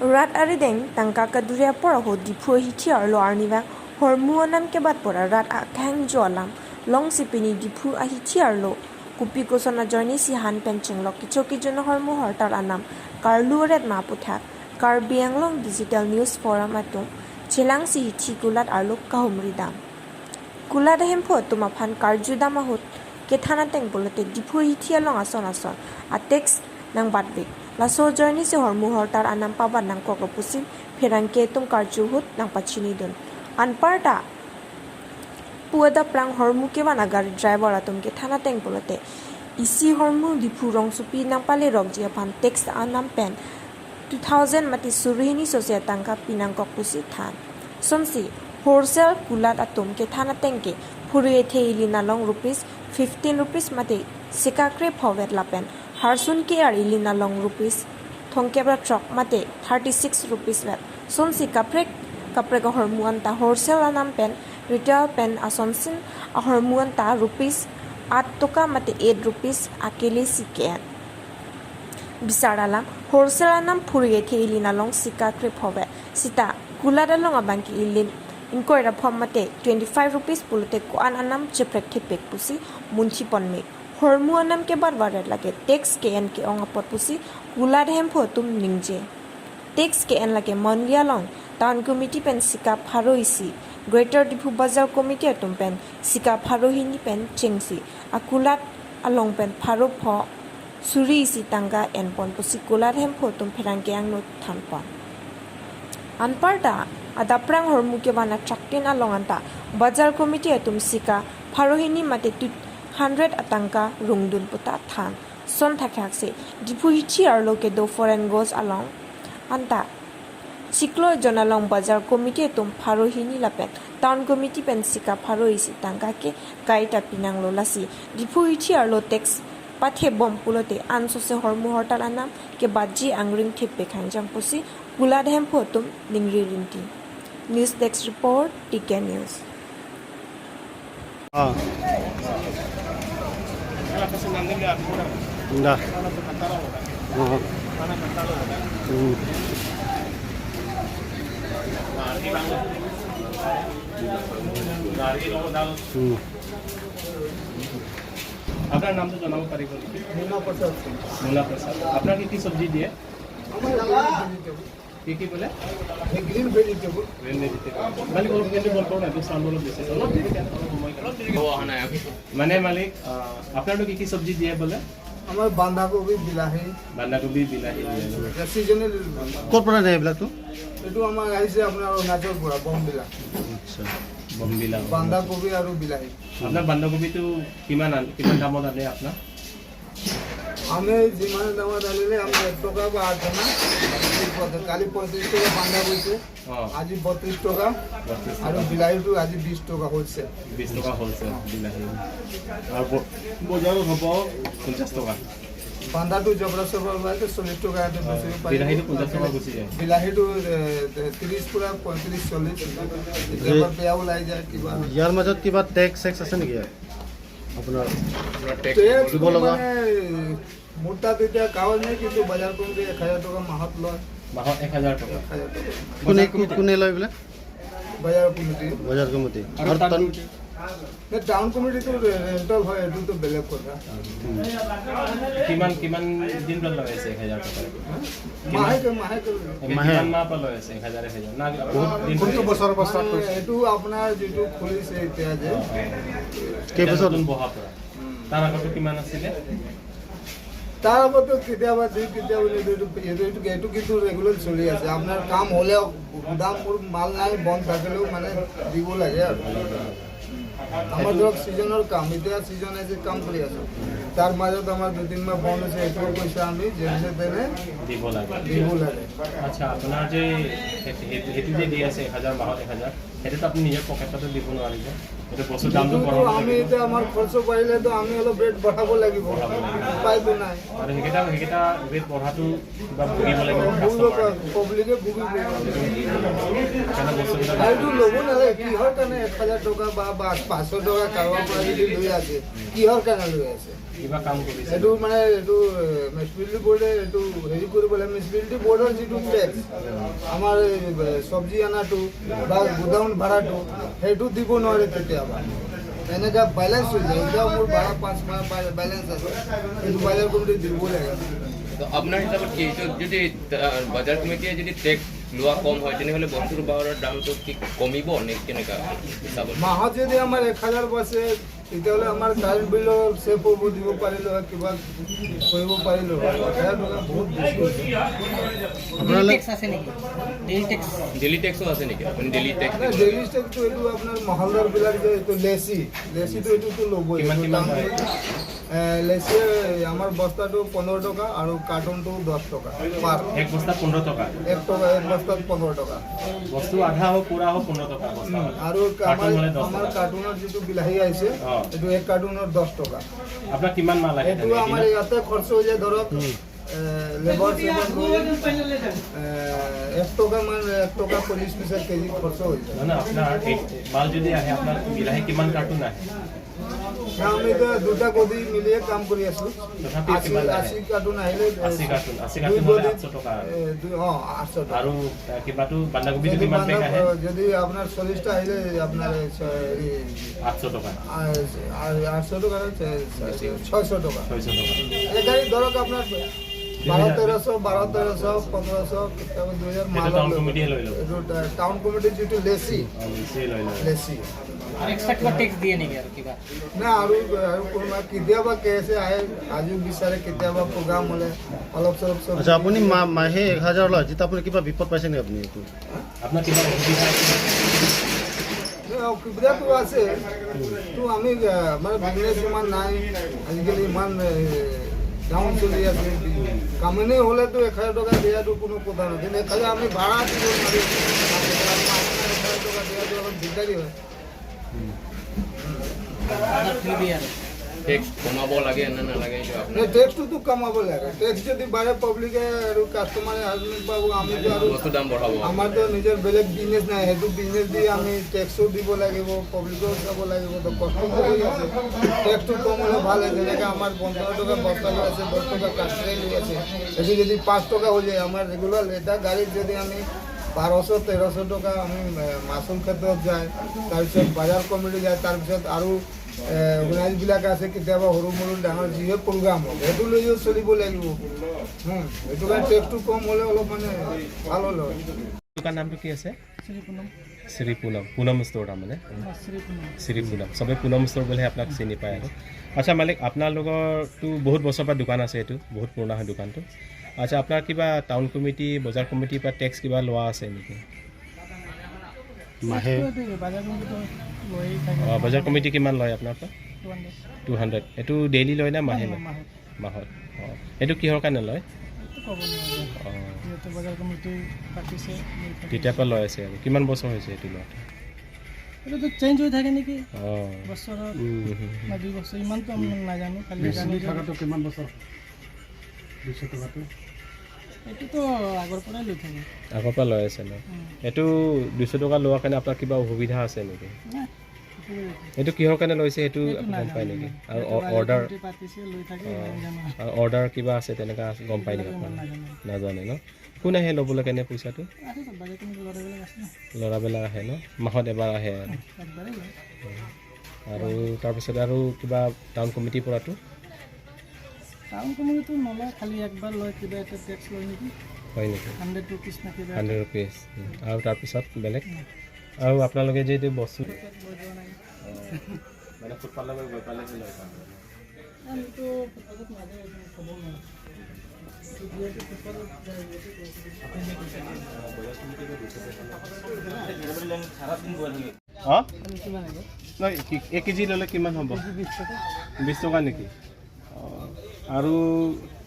Rat arideng tangka kaduria pora ho dipu hitiar lo arniva hormuonam ke bat pora rat akhang jolam long sipini dipu ahitiar lo kupi kosona journey si han pencheng lo kichoki jono hormu hortar anam karlu red ma puthak kar bianglong digital news forum atung chelang si hithi kulat arlo kahumri dam kulat hem pho tuma phan karju dam hot ke thana teng bolote dipu hitiar long ason a text nang batbek la so journey si hormu hortar anam paban nang ko pusim phirang ke tum karju hut nang pachini dun anparta puada prang hormu ke wana gari driver atum ke thana teng bolote isi hormu dipu rong supi nang pale rok je pan text anam pen 2000 mati surhini sosia tangka pinang ko pusi than somsi wholesale kulat atum ke thana teng ke phurue theili na long rupees 15 rupees mati sikakre phowet lapen harsun ke ar ilina long rupees thongkebra truck mate 36 rupees vet somsi kaprek hormuan ta wholesale anam pen retail pen asonsin a hormuan ta rupees 8 toka mate 8 rupees akele siken bisaralam wholesale anam phurige theilina long sikakre phowet sita kulada long abanki ilin inkoira phom mate 25 rupees pulute ko anam cheprek thepek pusi munchi ponme hormuanam ke bar lage text ke en ke onga pot pusi gulad hem photum ningje text ke en lage monlia long town committee pen sika pharoisi greater dipu bazar committee atum pen sika pharohini pen chengsi akulat along pen pharo pho suri si tanga en pon pusi gulad hem photum pherang ke ang no thampon anparta adaprang hormu ke bana traktin along anta bazar committee atum sika pharohini mate 100 atangka rungdun puta than son thakak se dipu hichi arlo ke do foreign goes along anta siklo jonalong bazar committee tum pharohini lapet town committee pen sika pharoisi tangka ke kaita pinang lo lasi dipu hichi arlo tax pathe bom pulote anso se hormu hortal anam ke baji angring thepe khanjang pusi guladhem photum ningri rinti news desk report TK news Enggak. আপনার নাম তো জানাবো পারিব মুন্না প্রসাদ আপনার কি সবজি দিয়ে কি বলে গ্রিন ভেজিটেবল মালিক অলপ কিন্তু বলব না তো সাউন্ড অলপ বেশি মানে মালিক আপনার কি সবজি দিয়ে বলে আমার বাঁধাকপি বিলাহী সিজনেল ক'ৰ পৰা আনে এইবিলাকটো এইটো আমাৰ আহিছে আপোনাৰ অৰুণাচলৰ পৰা বমবিলা আচ্ছা বমবিলা বাঁধাকপি আৰু বিলাহী আপোনাৰ বাঁধাকপিটো কিমান দামত আনে আপোনাৰ আমি যিমান দামত আনিলে আমি 1 টকা বা 8 টকা কালি 35 টকা বাঁধাকপিটো আজি 32 টকা আৰু বিলাহীটো আজি 20 টকা হৈছে 20 টকা হৈছে বিলাহী আৰু বজাৰত হ'ব 50 টকা বাঁধাটো জবৰা সবৰ বাইতে 40 টকা এটা বেছি পাই বিলাহীটো 50 টকা গুচি যায় বিলাহীটো 30 পৰা 35 40 এটা বেয়া ওলাই যায় কিবা ইয়াৰ মাজত কিবা টেক্স আছে নেকি আপোনাৰ দিব লগা মোৰ তাত এতিয়া কাগজ নাই কিন্তু বজাৰ কৰোঁতে 1000 টকা মাহত লয় মাহত 1000 টকা কোনে লয় বোলে বজাৰ কমিটি আৰু টাউন কমিটিটো ৰেণ্টল হয় এইটো বেলেগ কথা কিমান দিন পৰা লৈ আছে 1000 টকা মাহে মাহ পৰা লৈ আছে 1000 না বহুত দিন কোনটো বছৰৰ পৰা ষ্টাৰ্ট কৰিছে এইটো আপোনাৰ যিটো খুলিছে এতিয়া যে কেইবছৰ বহা পৰা তাৰ আগতে কিমান আছিলে তাৰ আগতে কেতিয়াবা এইটো কিন্তু ৰেগুলাৰ চলি আছে আপোনাৰ কাম হ'লেও গুদামবোৰ মাল নাই বন্ধ থাকিলেও মানে দিব লাগে আৰু আমার ধরক সিজনের কাম এটা সিজনে যে কাম করে আছে তার মাঝে তো আমার 2-3 মাস বন্ধ আছে একটু পয়সা আমি যেনে দেনে দিব লাগে আচ্ছা আপনার যে হেতু যে দিয়ে আছে 1000 মাহত 1000 এটা তো আপনি নিজের পকেটতে দিব নোৱাৰিব এটা বস্তু দামটো বঢ়াব আমি এটা আমার খরচ পাইলে তো আমি হলো রেট বঢ়াব লাগিব পাইবো নাই আর হেকেটা রেট বঢ়াটো কিবা ভুগিব লাগিব পাবলিকে ভুগিব কেন বস্তুটা আইটো লব না কি হয় কানে 1000 টাকা বা 500 টকা কাৰোবাৰ পৰা যদি লৈ আছে কিহৰ কাৰণে লৈ আছে কিবা কাম কৰিছে এইটো মানে এইটো মিউনিচিপালিটি বোৰ্ডে এইটো হেৰি কৰিব লাগে মিউনিচিপালিটি বোৰ্ডৰ যিটো টেক্স আমাৰ চব্জি অনাটো বা গোডাউন ভাড়াটো সেইটো দিব নোৱাৰে কেতিয়াবা এনেকা বেলেঞ্চ হৈ যায় এতিয়া মোৰ ভাড়া 5 মাহ বেলেঞ্চ আছে এইটো বাজাৰ কমিটি দিব লাগে তো আপোনাৰ হিচাপত কি এইটো যদি বজাৰ কমিটিয়ে যদি টেক্স লোৱা কম হয় তেনেহ'লে বস্তুৰ বাহৰৰ দামটো কি কমিব নে কেনেকুৱা হিচাপত মাহত যদি আমাৰ 1000 বাছে তেতিয়াহ'লে আমাৰ কাৰেণ্ট বিলৰ চেভ হ'ব দিব পাৰিলোঁ হয় কিবা কৰিব পাৰিলোঁ হয় 1000 টকা বহুত বেছি ডেইলি টেক্সো আছে নেকি আপুনি ডেইলি টেক্স ডেইলি টেক্সটো এইটো আপোনাৰ মহলদাৰবিলাক যে এইটো লেচিটো এইটোতো ল'বই লেচি আমাৰ বস্তাটো 15 টকা আৰু কাৰ্টুনটো 10 টকা পাৰ এক বস্তা 15 টকা এক বস্তাত 15 টকা বস্তু আধা হোক পুৰা হোক 15 টকা বস্তা আৰু আমাৰ কাৰ্টুনৰ যিটো বিলাহী আহিছে এইটো এক কাৰ্টুনৰ 10 টকা আপোনাৰ কিমান মাল আহে এইটো আমাৰ ইয়াতে খৰচ হৈ যায় ধৰক লেবৰ 1 টকা মান 1 টকা 40 পইচা কেজি খৰচ হৈ যায় না আপোনাৰ মাল যদি আহে আপোনাৰ বিলাহী কিমান কাৰ্টুন আহে আমি তো দুটা গদি মিলিয়ে কাম কৰি আছো তথাপি কিমান 80 কাৰ্টুন আহিলে 80 কাৰ্টুন হলে 800 টকা 800 টকা আৰু কিবাটো বন্ধাকবিটো কিমান পেক আহে যদি আপোনাৰ 40 টা আহিলে আপোনাৰ 800 টকা 800 টকা 600 টকা 600 টকা এই গাড়ী ধৰক আপোনাৰ 1200 1500 কেতিয়াবা 2000 মাল টাউন কমিটিয়ে লৈ ল'ব এইটো টাউন কমিটি যিটো লেচি লেচি আর এক্সট্রা কিবা ট্যাক্স দিয়ে নেকি আর কিবা না আৰু কোনোবা কেতিয়াবা কেছে আহে আজিও বিচাৰে কেতিয়াবা প্ৰগ্ৰাম হ'লে অলপ চলপ চব আচ্ছা আপুনি মাহে 1000 লয় যেতিয়া আপুনি কিবা বিপদ পাইছে নে আপুনি এইটো আপোনাৰ কিবা অসুবিধা অসুবিধাটো আছে তো আমি মানে বিজনেছ ইমান নাই আজিকালি ইমান ডাউন চলি আছে কামনি হ'লেতো 1000 টকা দিয়াটো কোনো কথা নহয় কিন্তু খালি আমি ভাড়া দিব নোৱাৰি 1000 টকা দিয়াটো অলপ দিগদাৰি হয় টেক্স কমাব লাগে না নালাগে এইটো আপোনাৰ টেক্সটো কমাব লাগে টেক্স যদি বাৰে পাব্লিকে আৰু কাষ্টমাৰে হাজমেণ্ট পাব আমিতো আৰু বস্তু দাম বঢ়াব আমাৰতো নিজৰ বেলেগ বিজনেছ নাই সেইটো বিজনেছ দি আমি টেক্সো দিব লাগিব পাব্লিকো চাব লাগিব তো কষ্ট কৰি আছে টেক্সটো কম হ'লে ভাল হয় যেনেকৈ আমাৰ 15 টকা বস্তা লৈ আছে 10 টকা কাষ্টমাৰে লৈ আছে সেইটো যদি 5 টকা হৈ যায় আমাৰ ৰেগুলাৰ এটা গাড়ীত যদি আমি 1200-1300 টকা আমি মাছুল ক্ষেত্ৰত যায় তাৰপিছত বজাৰ কমিটি যায় তাৰপিছত আৰু অৰ্গেনাইজবিলাক আছে কেতিয়াবা সৰু সৰু ডাঙৰ যিহে প্ৰগ্ৰাম হ'ব সেইটো লৈও চলিব লাগিব সেইটো কাৰণে টেক্সটো কম হ'লে অলপ মানে ভাল হ'ল হয় দোকান নামটো কি আছে শ্ৰী পুনম ষ্ট'ৰ তাৰমানে শ্ৰী পুনম চবে পুনম ষ্ট'ৰ বুলিহে আপোনাক চিনি পায় আৰু আচ্ছা মালিক আপোনালোকৰতো বহুত বছৰৰ পৰা দোকান আছে এইটো বহুত পুৰণা হয় দোকানটো আচ্ছা আপোনাৰ কিবা টাউন কমিটি বজাৰ কমিটিৰ পৰা টেক্স কিবা লোৱা আছে নেকি মাহে বজাৰ কমিটি কিমান লয় আপোনাৰ পৰা 200 এইটো ডেইলি লয় না মাহে লয় মাহত এইটো কিহৰ কাৰণে লয় তেতিয়াৰ পৰা লৈ আছে আৰু কিমান বছৰ হৈছে এইটো লোৱাটো এটাতো চেঞ্জ হৈ থাকে নেকি বছৰত না 2 বছৰ ইমানটো আমি নাজানো খালি জানো থাকাটো কিমান বছৰ 200 টকাটো এইটোতো আগৰ পৰাই লৈ থাকে আগৰ পৰা লৈ আছে ন এইটো 200 টকা লোৱাৰ কাৰণে আপোনাৰ কিবা অসুবিধা আছে নেকি এইটো কিহৰ কাৰণে লৈছে সেইটো গম পায় নেকি আৰু অৰ্ডাৰ কিবা আছে তেনেকুৱা গম পায় নেকি আপোনাৰ নাজানে ন কোন আহে ল'বলৈ কেনে পইচাটো ল'ৰাবিলাক আহে ন মাহত এবাৰ আহে আৰু তাৰপিছত আৰু কিবা টাউন কমিটিৰ পৰাতো টাউন কমিটিটো নলয় খালি একবাৰ লয় কিবা এটা টেক্স লয় নেকি হয় নেকি 100 rupees না কিবা 100 rupees আৰু তাৰপিছত বেলেগ আৰু আপোনালোকে যে এইটো বস্তু মানে ফুটপাথৰ গৈ পালে যে লয় আমিতো ফুটপাথত নাযায় ক'ব নোৱাৰোঁ নহয় 1 কেজি ল'লে কিমান হ'ব 20 টকা নেকি আৰু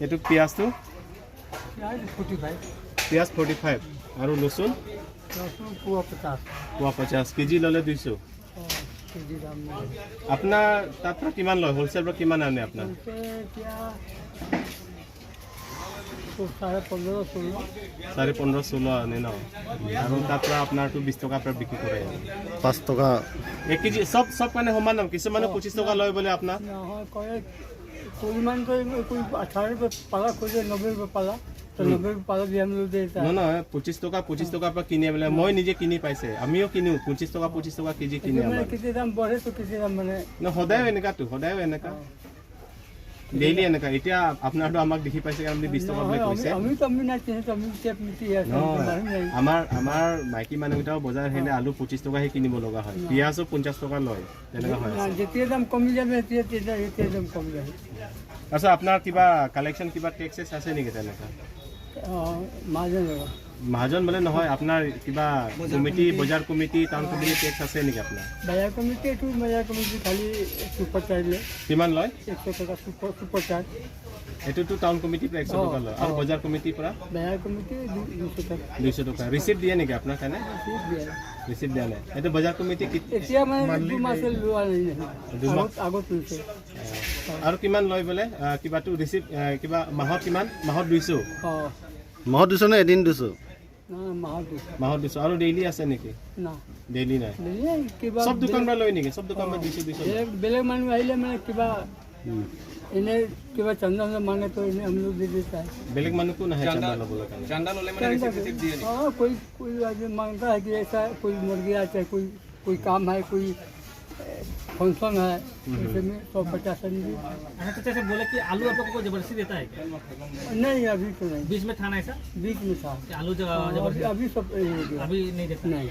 এইটো পিঁয়াজটো পিঁয়াজ 45 আৰু লচুন পোৱা 50 কেজি ল'লে 200 আপোনাৰ তাত পৰা কিমান লয় হ'লচেল পৰা কিমান আনে আপোনাৰ 15.5-16 আনে ন আৰু তাৰ পৰা আপোনাৰতো 20 টকাৰ পৰা বিক্ৰী কৰে 5 টকা 1 কেজি সব মানে সমান ন কিছুমানে 25 টকা লয় বোলে আপোনাৰ নহয় কয় পৰিমাণ কৰি 18 रुपये पाला खोजे 90 रुपये पाला तो 90 रुपये पाला भी हम लोग देता है নহয় 25 টকাৰ পৰা কিনি বোলে মই নিজে কিনি পাইছে আমিও কিনো 25 টকা কেজি কিনি मैंने আমাৰ किसी दाम बढ़े तो किसी दाम मैंने ন সদায় এনেকা ডেইলি এনেকা এতিয়া আপোনাৰতো আমাক দেখি পাইছে আমি 20 টকা বুলি কৈছে अमी ना चाहिए तो अमी टेप नीति है আমাৰ মাইকী মানুহকেইটাও বজাৰ আহিলে আলু 25 টকাহে কিনিব লগা হয় পিঁয়াজো 50 টকা লয় তেনেকা হয় जितने दाम कमी जाए इतने दाम कम जाए আচ্ছা আপোনাৰ কিবা কালেকশ্যন কিবা টেক্সেছ আছে নেকি তেনেকা महाजन लगा মহাজন বোলে নহয় আপোনাৰ কিবা কমিটি বজাৰ কমিটি টাউন কমিটি টেক্স আছে নেকি আপোনাৰ बाजार कमिटी खाली सुपर चार्ज ले কিমান লয় 100 टका सुपर चार्ज এইটোতো টাউন কমিটিৰ পৰা 100 টকা লয় আৰু বজাৰ কমিটিৰ পৰা बाजार कमिटी 200 टका 200 টকা ৰিচিপ্ট দিয়ে নেকি আপোনাৰ কাৰণে ৰিচিপ্ট দিয়া নাই এইটো বজাৰ কমিটি এতিয়া মানে 2 মাস লোৱা নাই আগত লৈছে আৰু কিমান লয় বোলে কিবাটো ৰিচিপ্ট কিবা মাহত কিমান মাহত 200 মাহত 200 নে এদিন 200 মাহত 200 আৰু ডেইলি আছে নেকি না ডেইলি নাই কিবা সব দোকান পৰা লয় নেকি সব দোকান পৰা 200 বেলেগ মানুহ আহিলে মানে কিবা এনে কিবা চন্দা मांगे तो इन्हें हम लोग दे देता है বেলেগ মানুহকো নাহে চান্দা ল'বলৈ কাৰণে চান্দা ল'লে মানে ৰিচিপ্ট দিয়ে নেকি हाँ कोई आदमी मांगता है कि ऐसा कोई मुर्गी है चाहे कोई काम है कोई फंक्शन है इसमें 150 अच्छा तो बोले कि आलू आप लोगों को जबरदस्ती देता है क्या नहीं अभी तो नहीं बीच में था ना ऐसा बीच में था कि आलू जबरदस्ती अभी सब अभी नहीं देता नहीं